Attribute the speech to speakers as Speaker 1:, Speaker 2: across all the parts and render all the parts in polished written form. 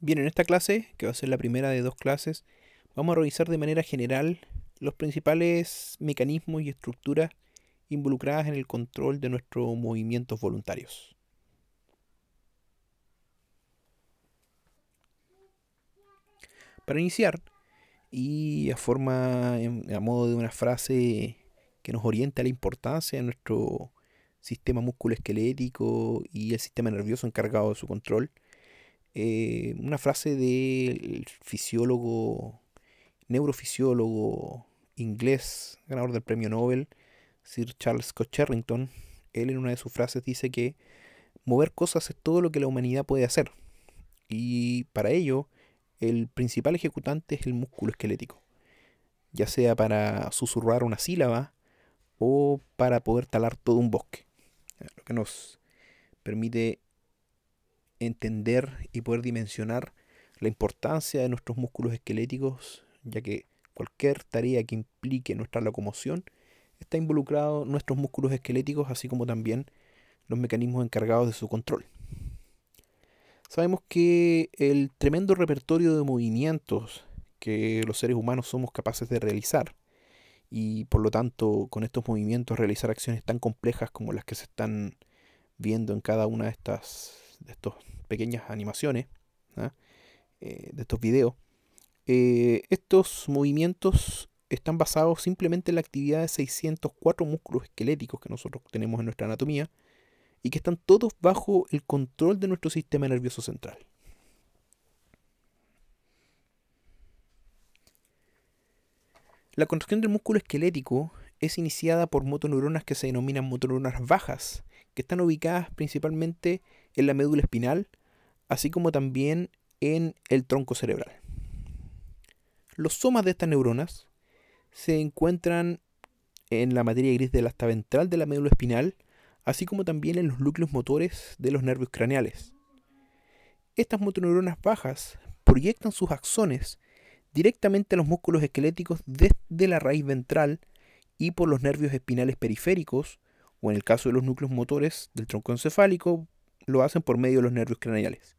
Speaker 1: Bien, en esta clase, que va a ser la primera de dos clases, vamos a revisar de manera general los principales mecanismos y estructuras involucradas en el control de nuestros movimientos voluntarios. Para iniciar, y a modo de una frase que nos orienta a la importancia de nuestro sistema musculoesquelético y el sistema nervioso encargado de su control, una frase del neurofisiólogo inglés, ganador del premio Nobel, Sir Charles Scott Sherrington. Él en una de sus frases dice que mover cosas es todo lo que la humanidad puede hacer, y para ello el principal ejecutante es el músculo esquelético, ya sea para susurrar una sílaba o para poder talar todo un bosque, lo que nos permite entender y poder dimensionar la importancia de nuestros músculos esqueléticos, ya que cualquier tarea que implique nuestra locomoción está involucrado en nuestros músculos esqueléticos, así como también los mecanismos encargados de su control. Sabemos que el tremendo repertorio de movimientos que los seres humanos somos capaces de realizar, y por lo tanto con estos movimientos realizar acciones tan complejas como las que se están viendo en cada una de estas pequeñas animaciones, ¿ah? De estos videos, estos movimientos están basados simplemente en la actividad de 604 músculos esqueléticos que nosotros tenemos en nuestra anatomía y que están todos bajo el control de nuestro sistema nervioso central. La contracción del músculo esquelético es iniciada por motoneuronas que se denominan motoneuronas bajas, que están ubicadas principalmente en la médula espinal, así como también en el tronco cerebral. Los somas de estas neuronas se encuentran en la materia gris del asta ventral de la médula espinal, así como también en los núcleos motores de los nervios craneales. Estas motoneuronas bajas proyectan sus axones directamente a los músculos esqueléticos desde la raíz ventral y por los nervios espinales periféricos, o en el caso de los núcleos motores del tronco encefálico, lo hacen por medio de los nervios craneales.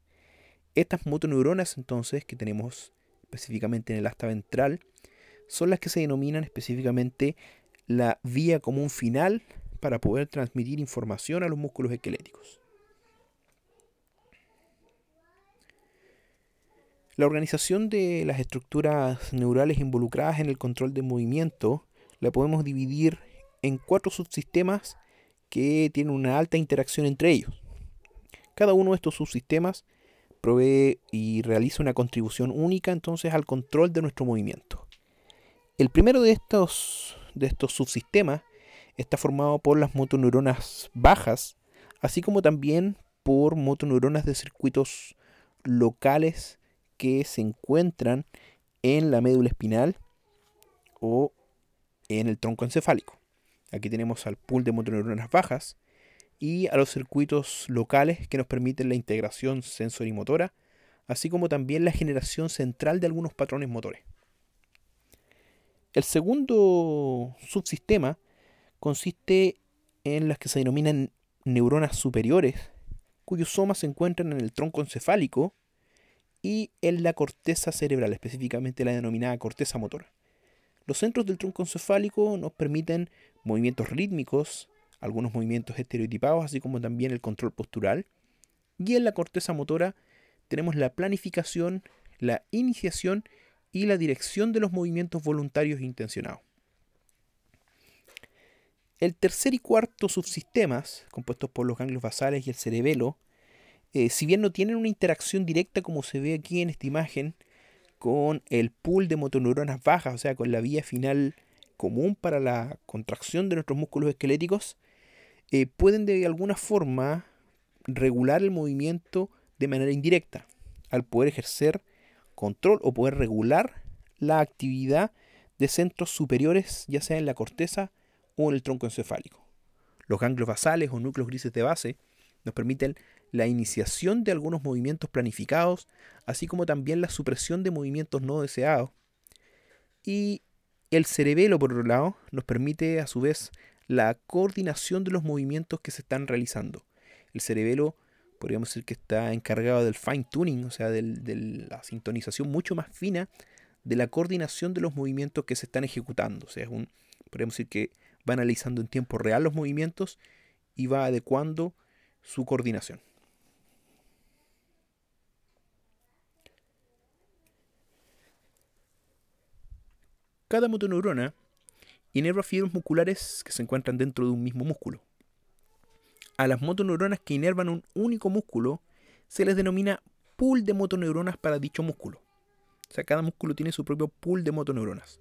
Speaker 1: Estas motoneuronas, entonces, que tenemos específicamente en el asta ventral, son las que se denominan específicamente la vía común final para poder transmitir información a los músculos esqueléticos. La organización de las estructuras neurales involucradas en el control del movimiento la podemos dividir en 4 subsistemas que tienen una alta interacción entre ellos. Cada uno de estos subsistemas provee y realiza una contribución única entonces al control de nuestro movimiento. El primero de estos subsistemas está formado por las motoneuronas bajas, así como también por motoneuronas de circuitos locales que se encuentran en la médula espinal o en el tronco encefálico. Aquí tenemos al pool de motoneuronas bajas y a los circuitos locales que nos permiten la integración sensorimotora, así como también la generación central de algunos patrones motores. El segundo subsistema consiste en las que se denominan neuronas superiores, cuyos somas se encuentran en el tronco encefálico y en la corteza cerebral, específicamente la denominada corteza motora. Los centros del tronco encefálico nos permiten movimientos rítmicos, algunos movimientos estereotipados, así como también el control postural. Y en la corteza motora tenemos la planificación, la iniciación y la dirección de los movimientos voluntarios e intencionados. El tercer y cuarto subsistemas, compuestos por los ganglios basales y el cerebelo, si bien no tienen una interacción directa como se ve aquí en esta imagen con el pool de motoneuronas bajas, o sea, con la vía final común para la contracción de nuestros músculos esqueléticos, pueden de alguna forma regular el movimiento de manera indirecta, al poder ejercer control o poder regular la actividad de centros superiores, ya sea en la corteza o en el tronco encefálico. Los ganglios basales o núcleos grises de base nos permiten la iniciación de algunos movimientos planificados, así como también la supresión de movimientos no deseados. Y el cerebelo, por otro lado, nos permite a su vez la coordinación de los movimientos que se están realizando. El cerebelo podríamos decir que está encargado del fine tuning, o sea, de la sintonización mucho más fina de la coordinación de los movimientos que se están ejecutando. O sea, podríamos decir que va analizando en tiempo real los movimientos y va adecuando su coordinación. Cada motoneurona inerva fibras musculares que se encuentran dentro de un mismo músculo. A las motoneuronas que inervan un único músculo se les denomina pool de motoneuronas para dicho músculo. O sea, cada músculo tiene su propio pool de motoneuronas.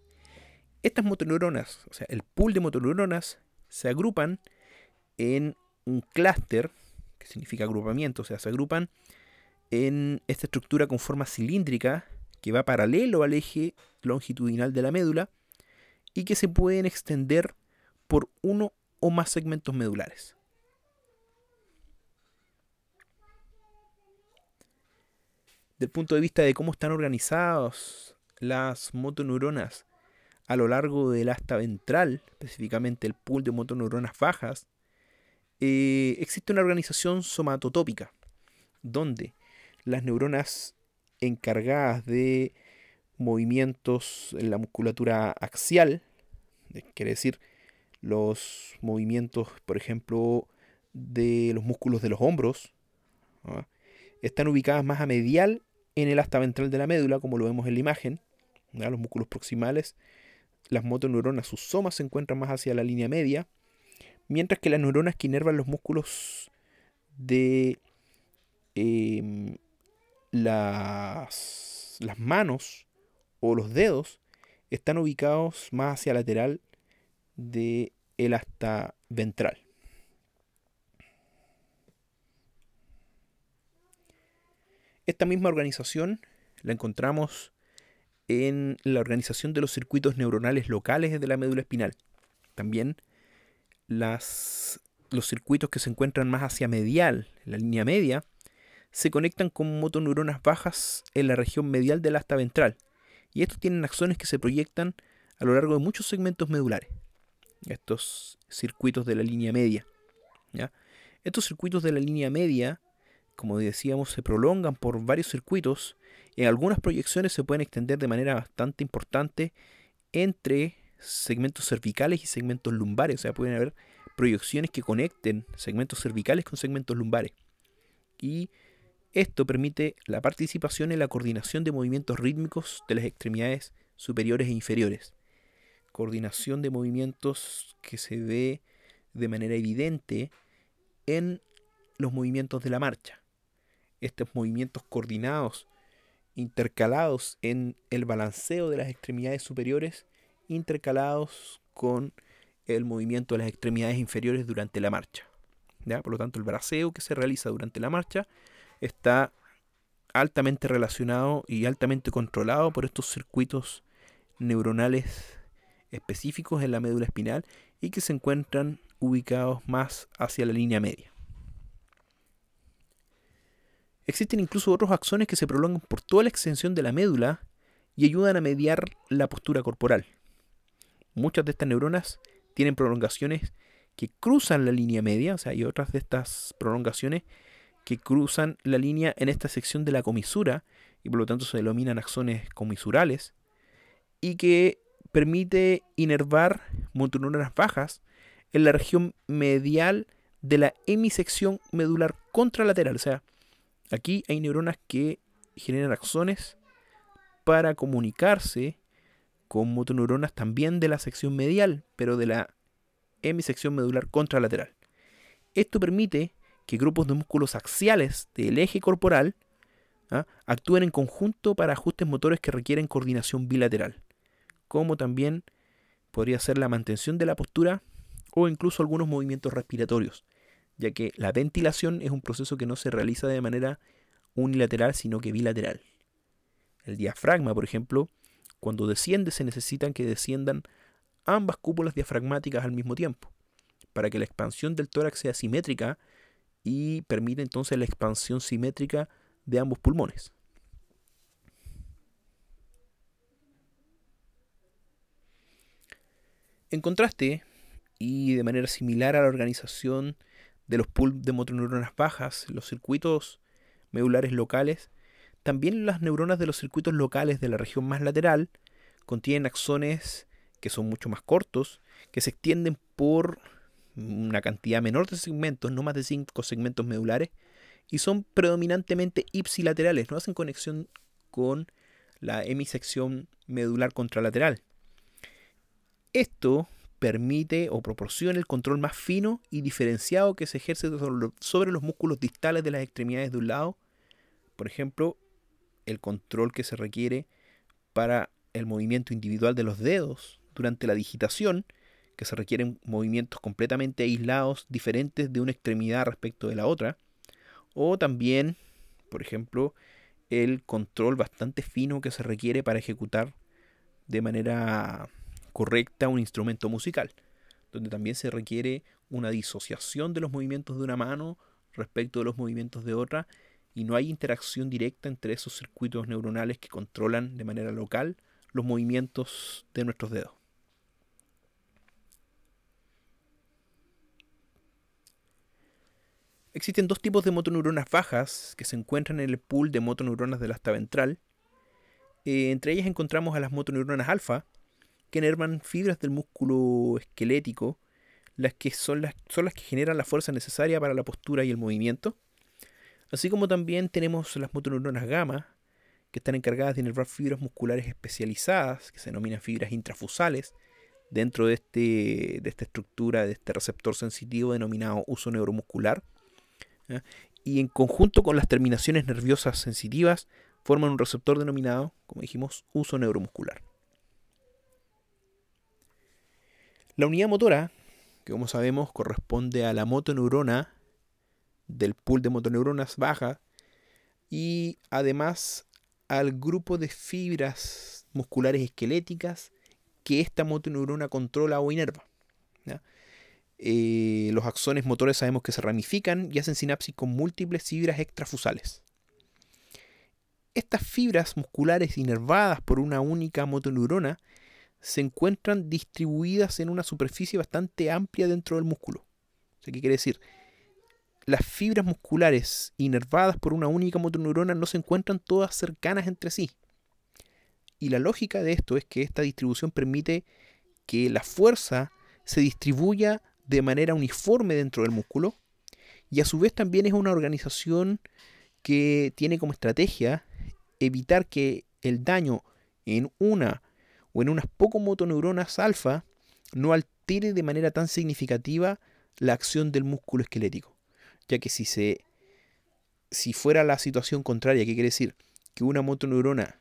Speaker 1: Estas motoneuronas, o sea, el pool de motoneuronas, se agrupan en un clúster, que significa agrupamiento, o sea, se agrupan en esta estructura con forma cilíndrica que va paralelo al eje longitudinal de la médula y que se pueden extender por uno o más segmentos medulares. Del punto de vista de cómo están organizadas las motoneuronas a lo largo del asta ventral, específicamente el pool de motoneuronas bajas, existe una organización somatotópica, donde las neuronas encargadas de movimientos en la musculatura axial, quiere decir los movimientos, por ejemplo, de los músculos de los hombros, ¿no?, están ubicadas más a medial en el asta ventral de la médula, como lo vemos en la imagen, ¿no?, los músculos proximales. Las motoneuronas, sus somas, se encuentran más hacia la línea media, mientras que las neuronas que inervan los músculos de las manos o los dedos están ubicados más hacia lateral del asta ventral. Esta misma organización la encontramos en la organización de los circuitos neuronales locales de la médula espinal. También los circuitos que se encuentran más hacia medial, en la línea media, se conectan con motoneuronas bajas en la región medial del asta ventral. Y estos tienen axones que se proyectan a lo largo de muchos segmentos medulares. Estos circuitos de la línea media, ¿ya? Estos circuitos de la línea media, como decíamos, se prolongan por varios circuitos. En algunas proyecciones se pueden extender de manera bastante importante entre segmentos cervicales y segmentos lumbares. O sea, pueden haber proyecciones que conecten segmentos cervicales con segmentos lumbares. Y esto permite la participación en la coordinación de movimientos rítmicos de las extremidades superiores e inferiores. Coordinación de movimientos que se ve de manera evidente en los movimientos de la marcha. Estos movimientos coordinados, intercalados en el balanceo de las extremidades superiores, intercalados con el movimiento de las extremidades inferiores durante la marcha, ¿ya? Por lo tanto, el braceo que se realiza durante la marcha está altamente relacionado y altamente controlado por estos circuitos neuronales específicos en la médula espinal y que se encuentran ubicados más hacia la línea media. Existen incluso otros axones que se prolongan por toda la extensión de la médula y ayudan a mediar la postura corporal. Muchas de estas neuronas tienen prolongaciones que cruzan la línea media, o sea, hay otras de estas prolongaciones que cruzan la línea en esta sección de la comisura y por lo tanto se denominan axones comisurales, y que permite inervar motoneuronas bajas en la región medial de la hemisección medular contralateral. O sea, aquí hay neuronas que generan axones para comunicarse con motoneuronas también de la sección medial, pero de la hemisección medular contralateral. Esto permite que grupos de músculos axiales del eje corporal actúen en conjunto para ajustes motores que requieren coordinación bilateral, como también podría ser la mantención de la postura o incluso algunos movimientos respiratorios, ya que la ventilación es un proceso que no se realiza de manera unilateral, sino que bilateral. El diafragma, por ejemplo, cuando desciende se necesitan que desciendan ambas cúpulas diafragmáticas al mismo tiempo, para que la expansión del tórax sea simétrica y permite entonces la expansión simétrica de ambos pulmones. En contraste, y de manera similar a la organización de los pools de motoneuronas bajas, los circuitos medulares locales, también las neuronas de los circuitos locales de la región más lateral contienen axones que son mucho más cortos, que se extienden por una cantidad menor de segmentos, no más de 5 segmentos medulares, y son predominantemente ipsilaterales, no hacen conexión con la hemisección medular contralateral. Esto permite o proporciona el control más fino y diferenciado que se ejerce sobre los músculos distales de las extremidades de un lado. Por ejemplo, el control que se requiere para el movimiento individual de los dedos durante la digitación, que se requieren movimientos completamente aislados, diferentes de una extremidad respecto de la otra, o también, por ejemplo, el control bastante fino que se requiere para ejecutar de manera correcta un instrumento musical, donde también se requiere una disociación de los movimientos de una mano respecto de los movimientos de otra, y no hay interacción directa entre esos circuitos neuronales que controlan de manera local los movimientos de nuestros dedos. Existen dos tipos de motoneuronas bajas que se encuentran en el pool de motoneuronas del asta ventral. Entre ellas encontramos a las motoneuronas alfa, que inervan fibras del músculo esquelético, las que son las que generan la fuerza necesaria para la postura y el movimiento. Así como también tenemos las motoneuronas gamma, que están encargadas de inervar fibras musculares especializadas, que se denominan fibras intrafusales, dentro de esta estructura, de este receptor sensitivo denominado uso neuromuscular. ¿Ya? Y en conjunto con las terminaciones nerviosas sensitivas forman un receptor denominado, como dijimos, uso neuromuscular. La unidad motora, que como sabemos corresponde a la motoneurona del pool de motoneuronas bajas y además al grupo de fibras musculares esqueléticas que esta motoneurona controla o inerva. ¿Ya? Los axones motores sabemos que se ramifican y hacen sinapsis con múltiples fibras extrafusales. Estas fibras musculares inervadas por una única motoneurona se encuentran distribuidas en una superficie bastante amplia dentro del músculo. O sea, ¿qué quiere decir? Las fibras musculares inervadas por una única motoneurona no se encuentran todas cercanas entre sí. Y la lógica de esto es que esta distribución permite que la fuerza se distribuya de manera uniforme dentro del músculo, y a su vez también es una organización que tiene como estrategia evitar que el daño en una o en unas pocas motoneuronas alfa no altere de manera tan significativa la acción del músculo esquelético. Ya que si fuera la situación contraria, ¿qué quiere decir? Que una motoneurona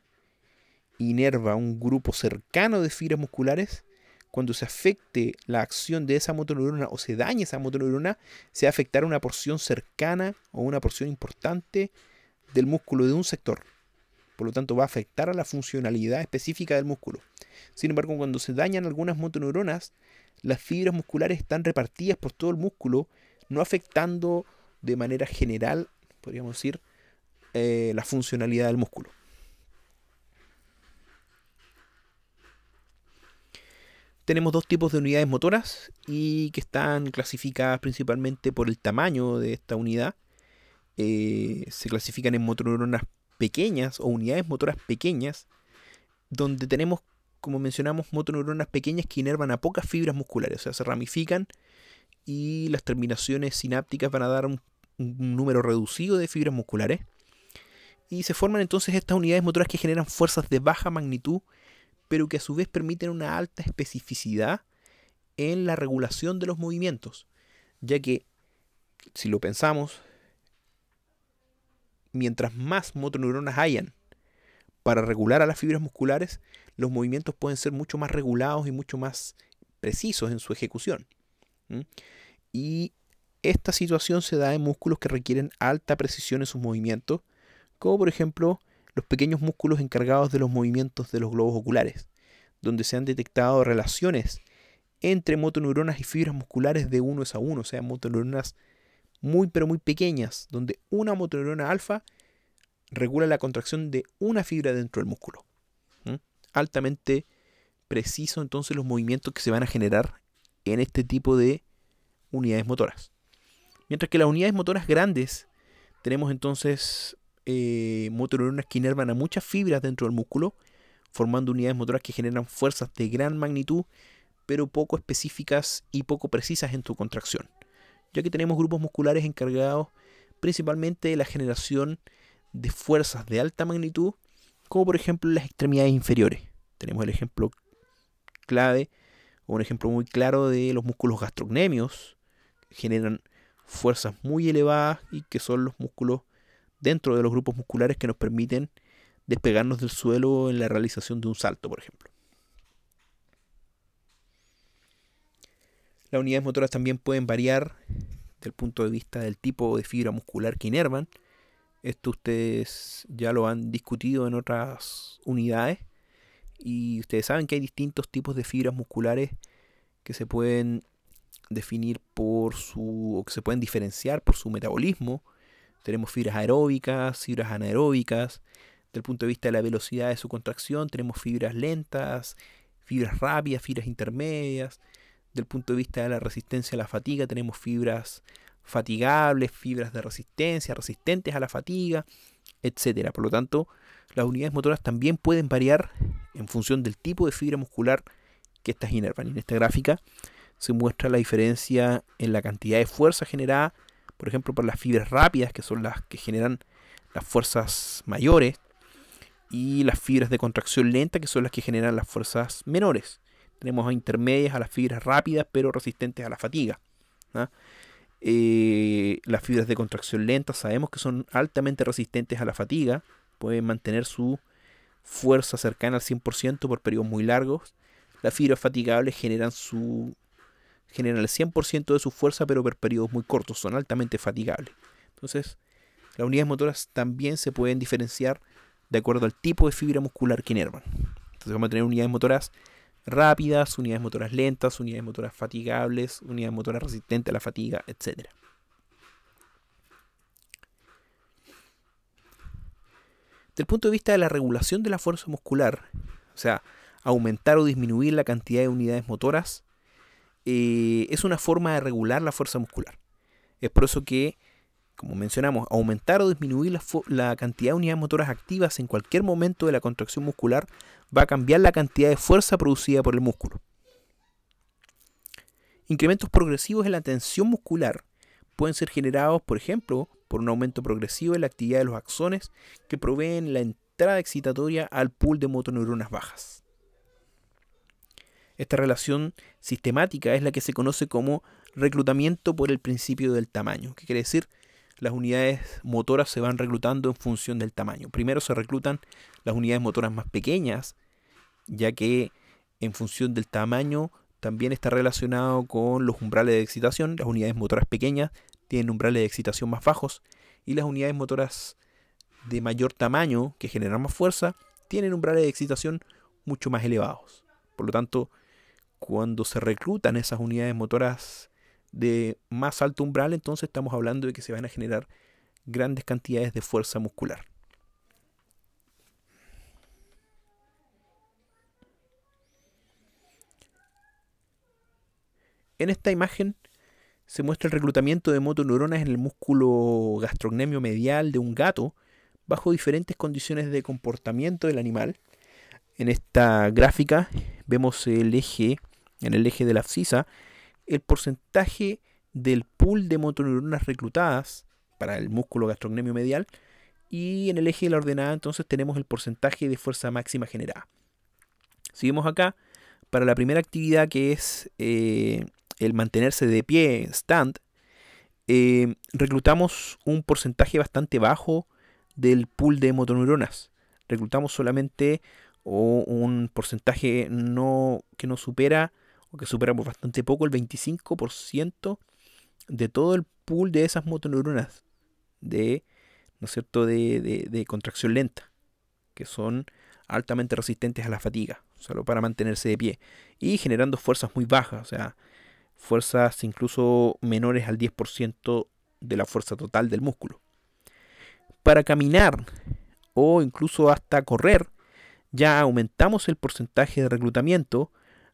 Speaker 1: inerva un grupo cercano de fibras musculares, cuando se afecte la acción de esa motoneurona o se dañe esa motoneurona, se va a afectar una porción cercana o una porción importante del músculo de un sector. Por lo tanto, va a afectar a la funcionalidad específica del músculo. Sin embargo, cuando se dañan algunas motoneuronas, las fibras musculares están repartidas por todo el músculo, no afectando de manera general, podríamos decir, la funcionalidad del músculo. Tenemos dos tipos de unidades motoras y que están clasificadas principalmente por el tamaño de esta unidad. Se clasifican en motoneuronas pequeñas o unidades motoras pequeñas, donde tenemos, como mencionamos, motoneuronas pequeñas que inervan a pocas fibras musculares, o sea, se ramifican y las terminaciones sinápticas van a dar un número reducido de fibras musculares, y se forman entonces estas unidades motoras que generan fuerzas de baja magnitud, pero que a su vez permiten una alta especificidad en la regulación de los movimientos, ya que, si lo pensamos, mientras más motoneuronas hayan para regular a las fibras musculares, los movimientos pueden ser mucho más regulados y mucho más precisos en su ejecución. Y esta situación se da en músculos que requieren alta precisión en sus movimientos, como por ejemplo los pequeños músculos encargados de los movimientos de los globos oculares, donde se han detectado relaciones entre motoneuronas y fibras musculares de 1:1, o sea, motoneuronas muy pero muy pequeñas, donde una motoneurona alfa regula la contracción de una fibra dentro del músculo. Altamente preciso entonces los movimientos que se van a generar en este tipo de unidades motoras. Mientras que las unidades motoras grandes tenemos entonces motoneuronas que inervan a muchas fibras dentro del músculo, formando unidades motoras que generan fuerzas de gran magnitud, pero poco específicas y poco precisas en su contracción, ya que tenemos grupos musculares encargados principalmente de la generación de fuerzas de alta magnitud, como por ejemplo en las extremidades inferiores. Tenemos el ejemplo clave, o un ejemplo muy claro de los músculos gastrocnemios, que generan fuerzas muy elevadas y que son los músculos dentro de los grupos musculares que nos permiten despegarnos del suelo en la realización de un salto, por ejemplo. Las unidades motoras también pueden variar desde el punto de vista del tipo de fibra muscular que inervan. Esto ustedes ya lo han discutido en otras unidades y ustedes saben que hay distintos tipos de fibras musculares que se pueden definir o que se pueden diferenciar por su metabolismo. Tenemos fibras aeróbicas, fibras anaeróbicas. Desde el punto de vista de la velocidad de su contracción, tenemos fibras lentas, fibras rápidas, fibras intermedias. Desde el punto de vista de la resistencia a la fatiga, tenemos fibras fatigables, fibras de resistencia, resistentes a la fatiga, etcétera. Por lo tanto, las unidades motoras también pueden variar en función del tipo de fibra muscular que estas inervan. Y en esta gráfica se muestra la diferencia en la cantidad de fuerza generada, por ejemplo, por las fibras rápidas, que son las que generan las fuerzas mayores, y las fibras de contracción lenta, que son las que generan las fuerzas menores. Tenemos a intermedias a las fibras rápidas, pero resistentes a la fatiga, ¿no? Las fibras de contracción lenta sabemos que son altamente resistentes a la fatiga, pueden mantener su fuerza cercana al 100% por periodos muy largos. Las fibras fatigables generan el 100% de su fuerza, pero por periodos muy cortos, son altamente fatigables. Entonces, las unidades motoras también se pueden diferenciar de acuerdo al tipo de fibra muscular que inervan. Entonces vamos a tener unidades motoras rápidas, unidades motoras lentas, unidades motoras fatigables, unidades motoras resistentes a la fatiga, etc. Desde el punto de vista de la regulación de la fuerza muscular, o sea, aumentar o disminuir la cantidad de unidades motoras, es una forma de regular la fuerza muscular. Es por eso que, como mencionamos, aumentar o disminuir la cantidad de unidades motoras activas en cualquier momento de la contracción muscular va a cambiar la cantidad de fuerza producida por el músculo. Incrementos progresivos en la tensión muscular pueden ser generados, por ejemplo, por un aumento progresivo en la actividad de los axones que proveen la entrada excitatoria al pool de motoneuronas bajas. Esta relación sistemática es la que se conoce como reclutamiento por el principio del tamaño. ¿Qué quiere decir? Las unidades motoras se van reclutando en función del tamaño. Primero se reclutan las unidades motoras más pequeñas, ya que en función del tamaño también está relacionado con los umbrales de excitación. Las unidades motoras pequeñas tienen umbrales de excitación más bajos y las unidades motoras de mayor tamaño, que generan más fuerza, tienen umbrales de excitación mucho más elevados. Por lo tanto, cuando se reclutan esas unidades motoras de más alto umbral, entonces estamos hablando de que se van a generar grandes cantidades de fuerza muscular. En esta imagen se muestra el reclutamiento de motoneuronas en el músculo gastrocnemio medial de un gato bajo diferentes condiciones de comportamiento del animal. En esta gráfica vemos en el eje de la abscisa, el porcentaje del pool de motoneuronas reclutadas para el músculo gastrocnemio medial, y en el eje de la ordenada entonces tenemos el porcentaje de fuerza máxima generada. Seguimos acá para la primera actividad, que es el mantenerse de pie, stand. Reclutamos un porcentaje bastante bajo del pool de motoneuronas. Reclutamos solamente un porcentaje que no supera, o que supera por bastante poco, el 25% de todo el pool de esas motoneuronas ¿no es cierto?, de contracción lenta, que son altamente resistentes a la fatiga, solo para mantenerse de pie, y generando fuerzas muy bajas, o sea, fuerzas incluso menores al 10% de la fuerza total del músculo. Para caminar o incluso hasta correr, ya aumentamos el porcentaje de reclutamiento,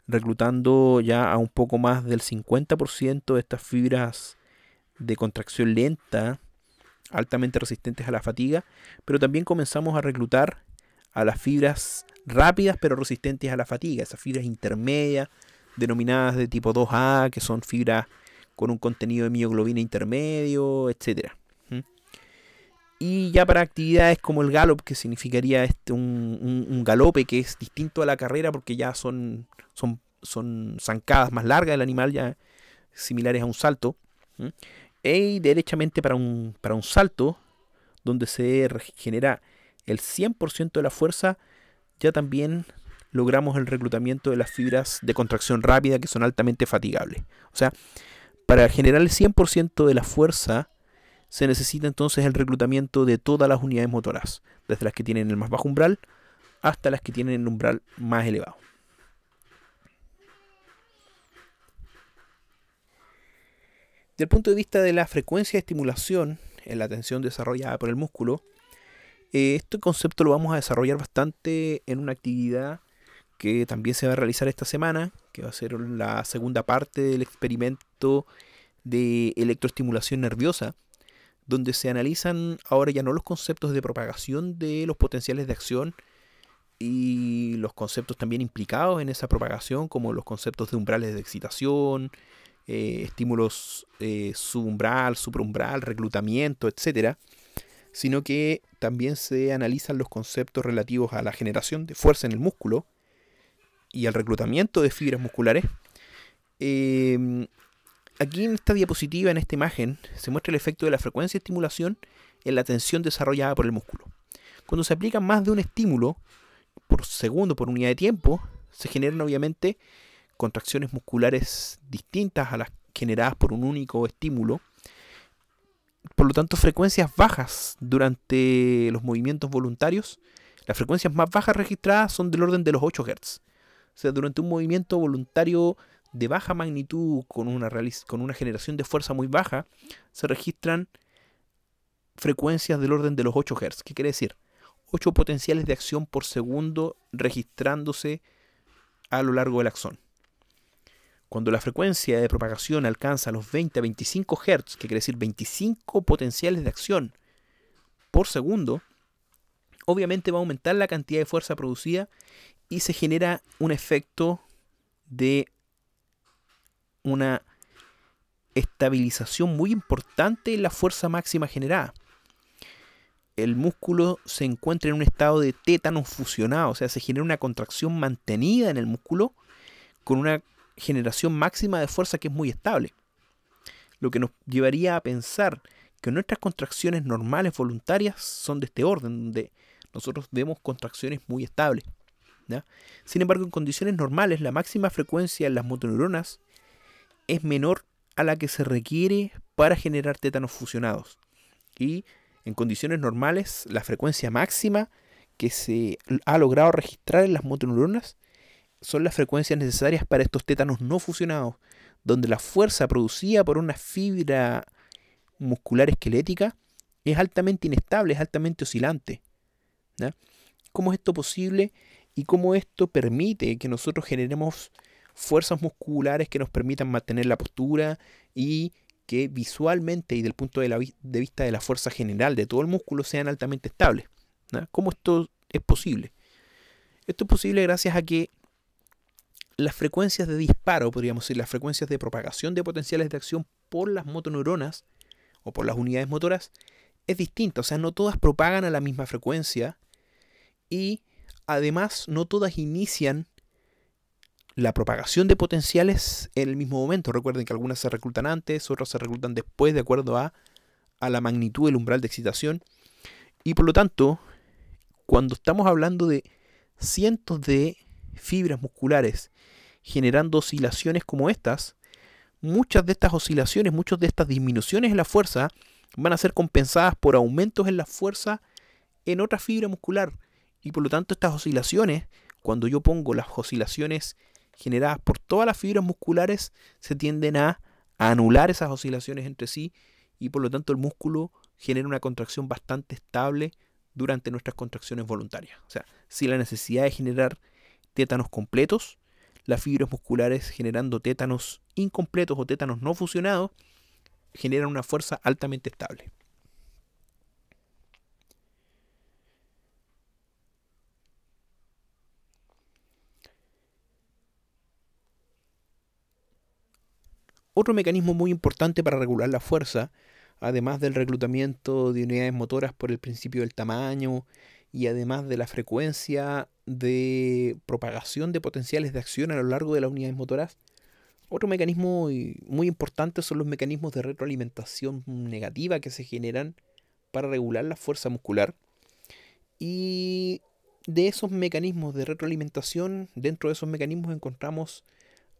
Speaker 1: reclutando ya a un poco más del 50% de estas fibras de contracción lenta, altamente resistentes a la fatiga, pero también comenzamos a reclutar a las fibras rápidas pero resistentes a la fatiga, esas fibras intermedias, denominadas de tipo 2A, que son fibras con un contenido de mioglobina intermedio, etcétera. Y ya para actividades como el gallop, que significaría un galope que es distinto a la carrera porque ya son zancadas más largas del animal, ya similares a un salto. Y derechamente para un salto, donde se genera el 100% de la fuerza, ya también logramos el reclutamiento de las fibras de contracción rápida que son altamente fatigables. O sea, para generar el 100% de la fuerza se necesita entonces el reclutamiento de todas las unidades motoras, desde las que tienen el más bajo umbral hasta las que tienen el umbral más elevado. Desde el punto de vista de la frecuencia de estimulación en la tensión desarrollada por el músculo, este concepto lo vamos a desarrollar bastante en una actividad que también se va a realizar esta semana, que va a ser la segunda parte del experimento de electroestimulación nerviosa, donde se analizan ahora ya no los conceptos de propagación de los potenciales de acción y los conceptos también implicados en esa propagación, como los conceptos de umbrales de excitación, estímulos subumbral, supraumbral, reclutamiento, etcétera, sino que también se analizan los conceptos relativos a la generación de fuerza en el músculo y al reclutamiento de fibras musculares. Aquí en esta diapositiva, en esta imagen, se muestra el efecto de la frecuencia de estimulación en la tensión desarrollada por el músculo. Cuando se aplica más de un estímulo por segundo, por unidad de tiempo, se generan obviamente contracciones musculares distintas a las generadas por un único estímulo. Por lo tanto, frecuencias bajas durante los movimientos voluntarios, las frecuencias más bajas registradas son del orden de los 8 Hz. O sea, durante un movimiento voluntario de baja magnitud con una generación de fuerza muy baja, se registran frecuencias del orden de los 8 Hz. ¿Qué quiere decir? 8 potenciales de acción por segundo registrándose a lo largo del axón. Cuando la frecuencia de propagación alcanza los 20 a 25 Hz, que quiere decir 25 potenciales de acción por segundo, obviamente va a aumentar la cantidad de fuerza producida y se genera un efecto de una estabilización muy importante en la fuerza máxima generada. El músculo se encuentra en un estado de tétano fusionado, o sea, se genera una contracción mantenida en el músculo con una generación máxima de fuerza que es muy estable. Lo que nos llevaría a pensar que nuestras contracciones normales voluntarias son de este orden, donde nosotros vemos contracciones muy estables, ¿ya? Sin embargo, en condiciones normales, la máxima frecuencia en las motoneuronas es menor a la que se requiere para generar tétanos fusionados. Y en condiciones normales, la frecuencia máxima que se ha logrado registrar en las motoneuronas son las frecuencias necesarias para estos tétanos no fusionados, donde la fuerza producida por una fibra muscular esquelética es altamente inestable, es altamente oscilante, ¿ya? ¿Cómo es esto posible? Y cómo esto permite que nosotros generemos fuerzas musculares que nos permitan mantener la postura y que visualmente y del punto de vista de la fuerza general de todo el músculo sean altamente estables, ¿no? ¿Cómo esto es posible? Esto es posible gracias a que las frecuencias de disparo, podríamos decir, las frecuencias de propagación de potenciales de acción por las motoneuronas o por las unidades motoras es distinta. O sea, no todas propagan a la misma frecuencia y además no todas inician la propagación de potenciales en el mismo momento. Recuerden que algunas se reclutan antes, otras se reclutan después de acuerdo a la magnitud del umbral de excitación. Y por lo tanto, cuando estamos hablando de cientos de fibras musculares generando oscilaciones como estas, muchas de estas oscilaciones, muchas de estas disminuciones en la fuerza van a ser compensadas por aumentos en la fuerza en otra fibra muscular. Y por lo tanto estas oscilaciones, cuando yo pongo las oscilaciones generadas por todas las fibras musculares, se tienden a anular esas oscilaciones entre sí y por lo tanto el músculo genera una contracción bastante estable durante nuestras contracciones voluntarias. O sea, sin la necesidad de generar tétanos completos, las fibras musculares generando tétanos incompletos o tétanos no fusionados generan una fuerza altamente estable. Otro mecanismo muy importante para regular la fuerza, además del reclutamiento de unidades motoras por el principio del tamaño y además de la frecuencia de propagación de potenciales de acción a lo largo de las unidades motoras, otro mecanismo muy importante son los mecanismos de retroalimentación negativa que se generan para regular la fuerza muscular. Y de esos mecanismos de retroalimentación, dentro de esos mecanismos encontramos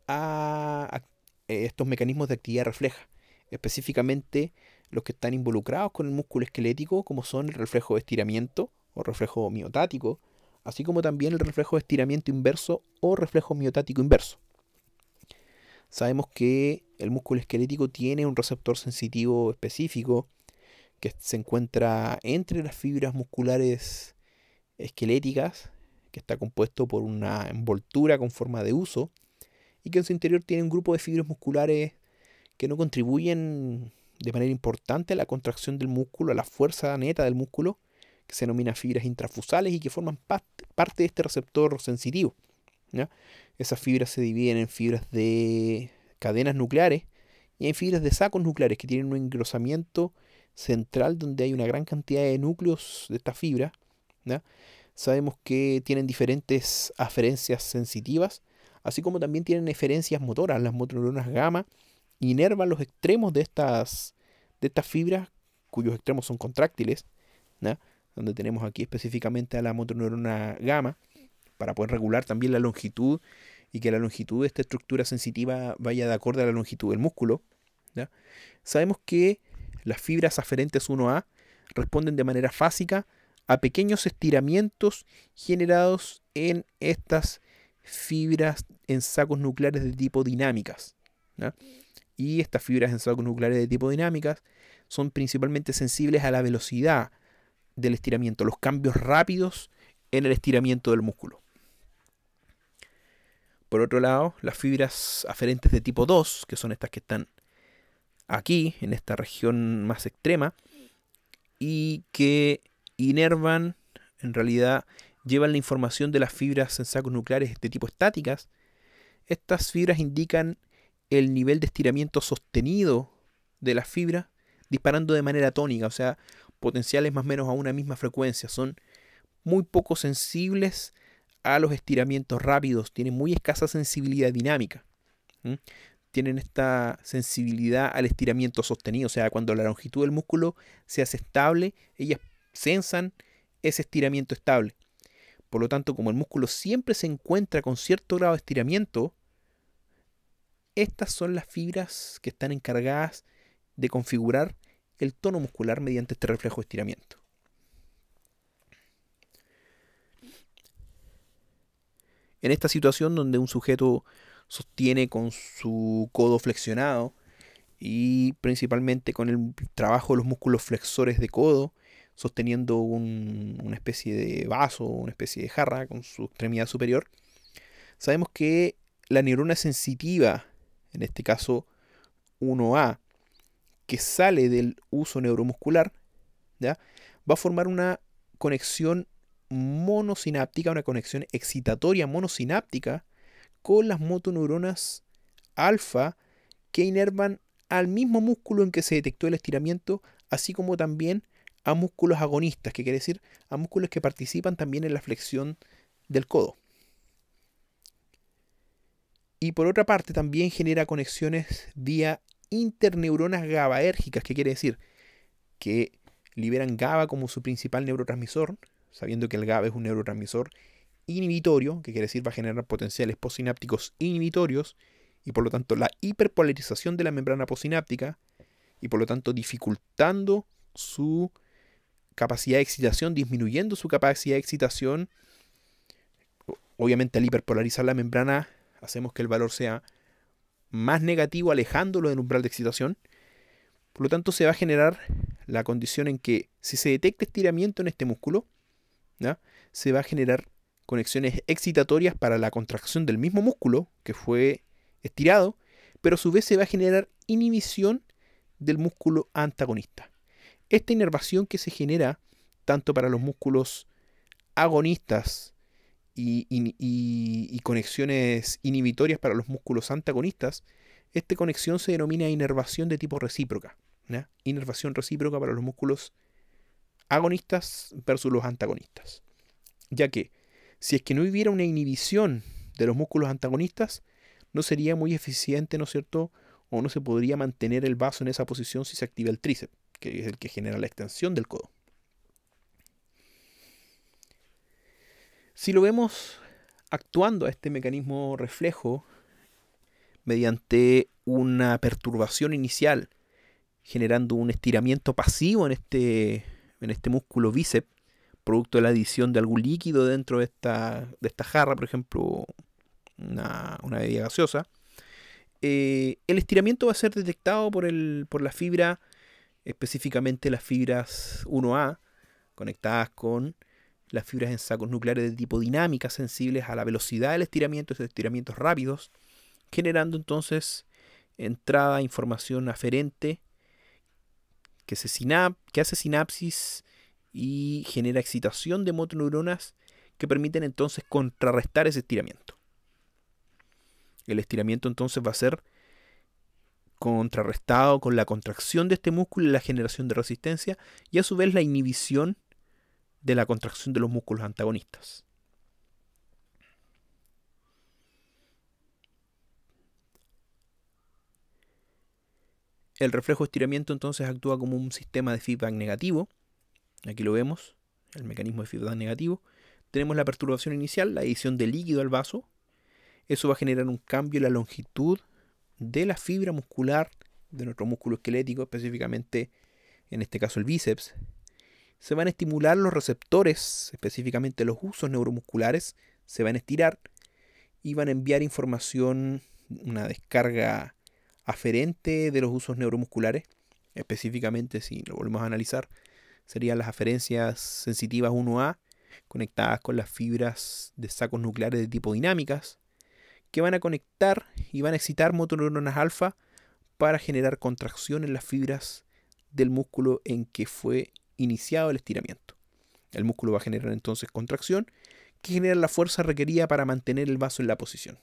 Speaker 1: a estos mecanismos de actividad refleja, específicamente los que están involucrados con el músculo esquelético, como son el reflejo de estiramiento o reflejo miotático, así como también el reflejo de estiramiento inverso o reflejo miotático inverso. Sabemos que el músculo esquelético tiene un receptor sensitivo específico que se encuentra entre las fibras musculares esqueléticas, que está compuesto por una envoltura con forma de huso, y que en su interior tiene un grupo de fibras musculares que no contribuyen de manera importante a la contracción del músculo, a la fuerza neta del músculo, que se denomina fibras intrafusales y que forman parte de este receptor sensitivo, ¿ya? Esas fibras se dividen en fibras de cadenas nucleares y en fibras de sacos nucleares que tienen un engrosamiento central donde hay una gran cantidad de núcleos de estas fibras, ¿ya? Sabemos que tienen diferentes aferencias sensitivas, así como también tienen eferencias motoras. Las motoneuronas gamma inervan los extremos de estas fibras, cuyos extremos son contráctiles, ¿ya? Donde tenemos aquí específicamente a la motoneurona gamma, para poder regular también la longitud y que la longitud de esta estructura sensitiva vaya de acuerdo a la longitud del músculo, ¿ya? Sabemos que las fibras aferentes 1A responden de manera fásica a pequeños estiramientos generados en estas fibras en sacos nucleares de tipo dinámicas, ¿ya? Y estas fibras en sacos nucleares de tipo dinámicas son principalmente sensibles a la velocidad del estiramiento, los cambios rápidos en el estiramiento del músculo. Por otro lado, las fibras aferentes de tipo 2, que son estas que están aquí, en esta región más extrema, y que inervan, en realidad llevan la información de las fibras en sacos nucleares de tipo estáticas. Estas fibras indican el nivel de estiramiento sostenido de las fibras, disparando de manera tónica, o sea, potenciales más o menos a una misma frecuencia. Son muy poco sensibles a los estiramientos rápidos, tienen muy escasa sensibilidad dinámica. Tienen esta sensibilidad al estiramiento sostenido, o sea, cuando la longitud del músculo se hace estable, ellas sensan ese estiramiento estable. Por lo tanto, como el músculo siempre se encuentra con cierto grado de estiramiento, estas son las fibras que están encargadas de configurar el tono muscular mediante este reflejo de estiramiento. En esta situación donde un sujeto sostiene con su codo flexionado y principalmente con el trabajo de los músculos flexores de codo, sosteniendo una especie de vaso, una especie de jarra con su extremidad superior, sabemos que la neurona sensitiva, en este caso 1A, que sale del uso neuromuscular, ¿ya?, va a formar una conexión monosináptica, una conexión excitatoria monosináptica con las motoneuronas alfa que inervan al mismo músculo en que se detectó el estiramiento, así como también a músculos agonistas, que quiere decir a músculos que participan también en la flexión del codo. Y por otra parte también genera conexiones vía interneuronas GABAérgicas, que quiere decir que liberan GABA como su principal neurotransmisor, sabiendo que el GABA es un neurotransmisor inhibitorio, que quiere decir va a generar potenciales postsinápticos inhibitorios, y por lo tanto la hiperpolarización de la membrana postsináptica, y por lo tanto dificultando su capacidad de excitación, disminuyendo su capacidad de excitación. Obviamente al hiperpolarizar la membrana hacemos que el valor sea más negativo, alejándolo del umbral de excitación. Por lo tanto se va a generar la condición en que si se detecta estiramiento en este músculo, ¿ya?, se va a generar conexiones excitatorias para la contracción del mismo músculo que fue estirado, pero a su vez se va a generar inhibición del músculo antagonista. Esta inervación que se genera tanto para los músculos agonistas y conexiones inhibitorias para los músculos antagonistas, esta conexión se denomina inervación de tipo recíproca, ¿ya? Inervación recíproca para los músculos agonistas versus los antagonistas. Ya que si es que no hubiera una inhibición de los músculos antagonistas, no sería muy eficiente, ¿no es cierto? O no se podría mantener el vaso en esa posición si se activa el tríceps, que es el que genera la extensión del codo. Si lo vemos actuando a este mecanismo reflejo mediante una perturbación inicial, generando un estiramiento pasivo en este músculo bíceps, producto de la adición de algún líquido dentro de esta jarra, por ejemplo, una bebida gaseosa, el estiramiento va a ser detectado por la fibra, específicamente las fibras 1A, conectadas con las fibras en sacos nucleares de tipo dinámica, sensibles a la velocidad del estiramiento, esos estiramientos rápidos, generando entonces entrada información aferente que hace sinapsis y genera excitación de motoneuronas que permiten entonces contrarrestar ese estiramiento. El estiramiento entonces va a ser contrarrestado con la contracción de este músculo y la generación de resistencia, y a su vez la inhibición de la contracción de los músculos antagonistas. El reflejo estiramiento entonces actúa como un sistema de feedback negativo. Aquí lo vemos, el mecanismo de feedback negativo. Tenemos la perturbación inicial, la adición de líquido al vaso. Eso va a generar un cambio en la longitud de la fibra muscular de nuestro músculo esquelético, específicamente en este caso el bíceps. Se van a estimular los receptores, específicamente los usos neuromusculares, se van a estirar y van a enviar información, una descarga aferente de los usos neuromusculares. Específicamente, si lo volvemos a analizar, serían las aferencias sensitivas 1A conectadas con las fibras de sacos nucleares de tipo dinámicas, que van a conectar y van a excitar motoneuronas alfa para generar contracción en las fibras del músculo en que fue iniciado el estiramiento. El músculo va a generar entonces contracción que genera la fuerza requerida para mantener el vaso en la posición.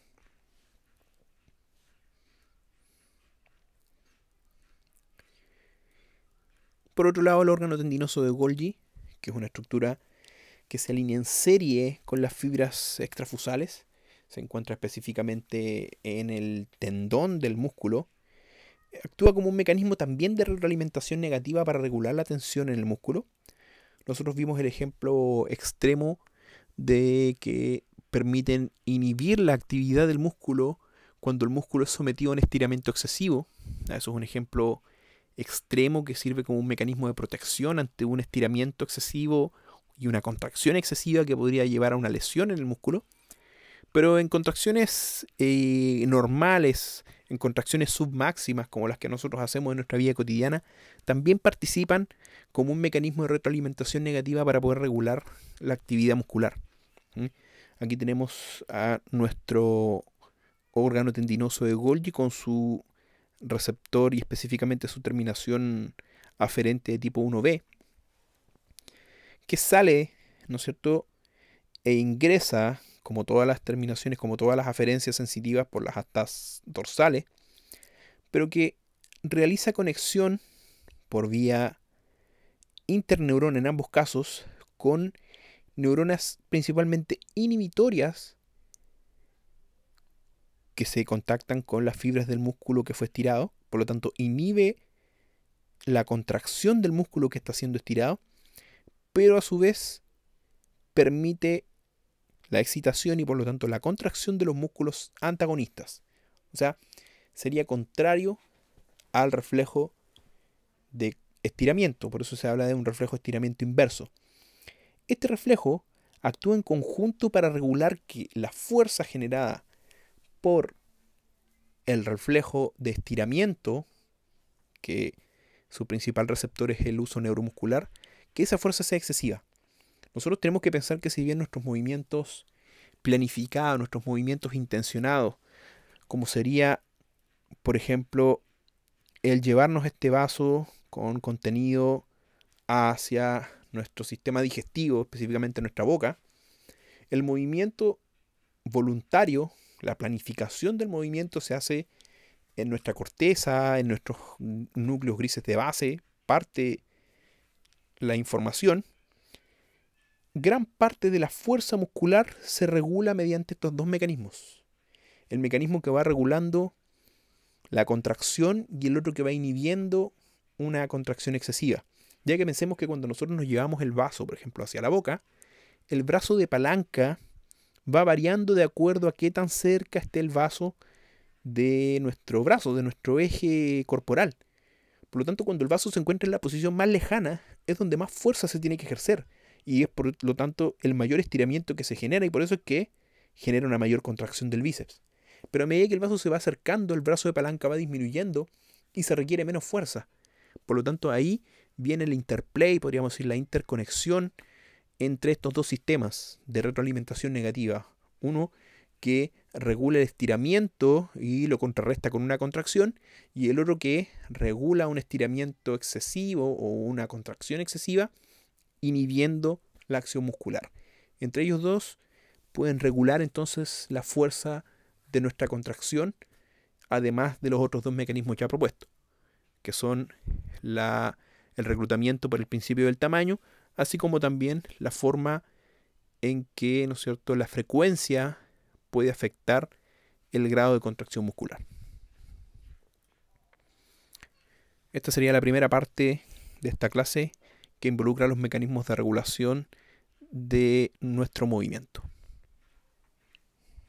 Speaker 1: Por otro lado, el órgano tendinoso de Golgi, que es una estructura que se alinea en serie con las fibras extrafusales, se encuentra específicamente en el tendón del músculo, actúa como un mecanismo también de retroalimentación negativa para regular la tensión en el músculo. Nosotros vimos el ejemplo extremo de que permiten inhibir la actividad del músculo cuando el músculo es sometido a un estiramiento excesivo. Eso es un ejemplo extremo que sirve como un mecanismo de protección ante un estiramiento excesivo y una contracción excesiva que podría llevar a una lesión en el músculo. Pero en contracciones normales, en contracciones submáximas como las que nosotros hacemos en nuestra vida cotidiana, también participan como un mecanismo de retroalimentación negativa para poder regular la actividad muscular. Aquí tenemos a nuestro órgano tendinoso de Golgi con su receptor y específicamente su terminación aferente de tipo 1B, que sale, ¿no es cierto?, e ingresa, como todas las terminaciones, como todas las aferencias sensitivas, por las astas dorsales, pero que realiza conexión por vía interneurona en ambos casos con neuronas principalmente inhibitorias que se contactan con las fibras del músculo que fue estirado, por lo tanto inhibe la contracción del músculo que está siendo estirado, pero a su vez permite la excitación y por lo tanto la contracción de los músculos antagonistas. O sea, sería contrario al reflejo de estiramiento, por eso se habla de un reflejo de estiramiento inverso. Este reflejo actúa en conjunto para regular que la fuerza generada por el reflejo de estiramiento, que su principal receptor es el uso neuromuscular, que esa fuerza sea excesiva. Nosotros tenemos que pensar que si bien nuestros movimientos planificados, nuestros movimientos intencionados, como sería, por ejemplo, el llevarnos este vaso con contenido hacia nuestro sistema digestivo, específicamente nuestra boca, el movimiento voluntario, la planificación del movimiento se hace en nuestra corteza, en nuestros núcleos grises de base, parte la información. Gran parte de la fuerza muscular se regula mediante estos dos mecanismos. El mecanismo que va regulando la contracción y el otro que va inhibiendo una contracción excesiva. Ya que pensemos que cuando nosotros nos llevamos el vaso, por ejemplo, hacia la boca, el brazo de palanca va variando de acuerdo a qué tan cerca esté el vaso de nuestro brazo, de nuestro eje corporal. Por lo tanto, cuando el vaso se encuentra en la posición más lejana, es donde más fuerza se tiene que ejercer. Y es por lo tanto el mayor estiramiento que se genera, y por eso es que genera una mayor contracción del bíceps. Pero a medida que el vaso se va acercando, el brazo de palanca va disminuyendo y se requiere menos fuerza. Por lo tanto, ahí viene el interplay, podríamos decir la interconexión entre estos dos sistemas de retroalimentación negativa. Uno que regula el estiramiento y lo contrarresta con una contracción, y el otro que regula un estiramiento excesivo o una contracción excesiva, inhibiendo la acción muscular. Entre ellos dos pueden regular entonces la fuerza de nuestra contracción, además de los otros dos mecanismos ya propuestos, que son el reclutamiento por el principio del tamaño, así como también la forma en que, ¿no es cierto?, la frecuencia puede afectar el grado de contracción muscular. Esta sería la primera parte de esta clase, que involucra los mecanismos de regulación de nuestro movimiento.